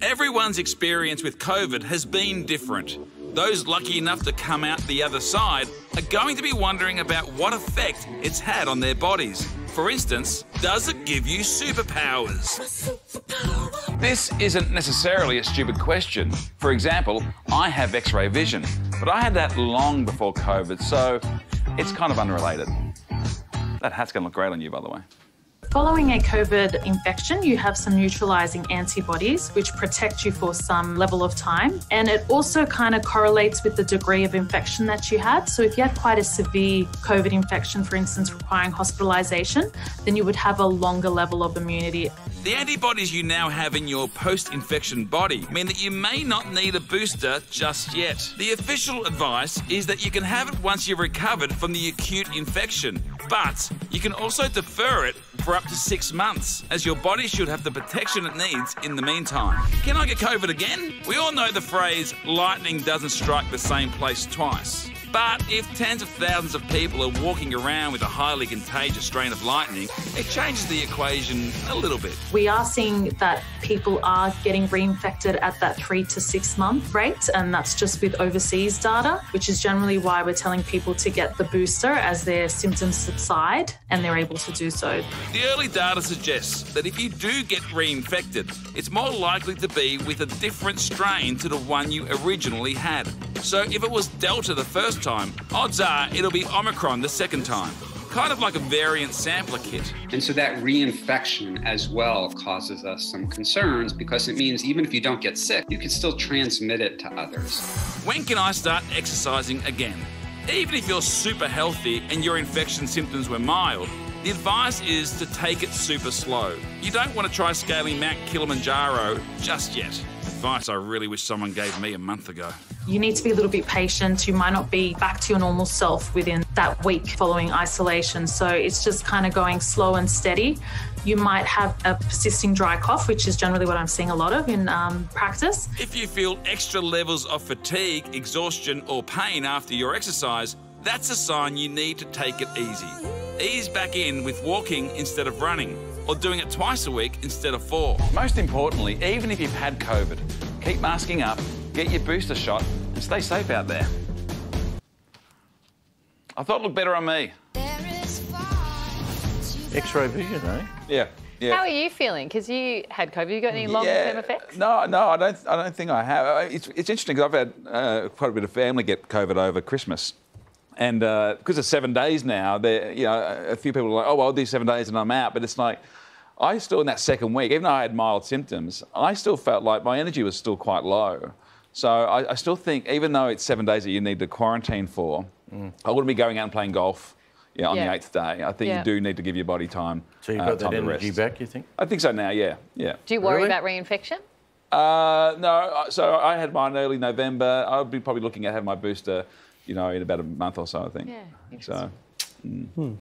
Everyone's experience with COVID has been different. Those lucky enough to come out the other side are going to be wondering about what effect it's had on their bodies. For instance, does it give you superpowers? This isn't necessarily a stupid question. For example, I have X-ray vision, but I had that long before COVID, so it's kind of unrelated. That hat's going to look great on you, by the way. Following a COVID infection, you have some neutralising antibodies which protect you for some level of time. And it also kind of correlates with the degree of infection that you had. So if you had quite a severe COVID infection, for instance, requiring hospitalisation, then you would have a longer level of immunity. The antibodies you now have in your post-infection body mean that you may not need a booster just yet. The official advice is that you can have it once you've recovered from the acute infection, but you can also defer it for up to 6 months, as your body should have the protection it needs in the meantime. Can I get COVID again? We all know the phrase, lightning doesn't strike the same place twice. But if tens of thousands of people are walking around with a highly contagious strain of lightning, it changes the equation a little bit. We are seeing that people are getting reinfected at that 3 to 6 month rate, and that's just with overseas data, which is generally why we're telling people to get the booster as their symptoms subside and they're able to do so. The early data suggests that if you do get reinfected, it's more likely to be with a different strain to the one you originally had. So if it was Delta the first time, odds are it'll be Omicron the second time. Kind of like a variant sampler kit. And so that reinfection as well causes us some concerns, because it means even if you don't get sick, you can still transmit it to others. When can I start exercising again? Even if you're super healthy and your infection symptoms were mild, the advice is to take it super slow. You don't want to try scaling Mount Kilimanjaro just yet. Advice I really wish someone gave me a month ago. You need to be a little bit patient. You might not be back to your normal self within that week following isolation. So it's just kind of going slow and steady. You might have a persisting dry cough, which is generally what I'm seeing a lot of in practice. If you feel extra levels of fatigue, exhaustion or pain after your exercise, that's a sign you need to take it easy. Ease back in with walking instead of running, or doing it twice a week instead of 4. Most importantly, even if you've had COVID, keep masking up, get your booster shot, and stay safe out there. I thought it looked better on me. X-ray vision, eh? Yeah. How are you feeling? Because you had COVID. You got any long-term effects? No, I don't think I have. It's interesting because I've had quite a bit of family get COVID over Christmas. And because it's 7 days now, a few people are like, oh, well, I'll do 7 days and I'm out. But it's like, I still, in that second week, even though I had mild symptoms, I still felt like my energy was still quite low. So I still think, even though it's 7 days that you need to quarantine for, I wouldn't be going out and playing golf on the 8th day. I think you do need to give your body time. So you've got that energy back, you think? I think so now, yeah. Do you worry about reinfection? No, so I had mine early November. I'll be probably looking at having my booster, in about a month or so, I think. Yeah, interesting. So.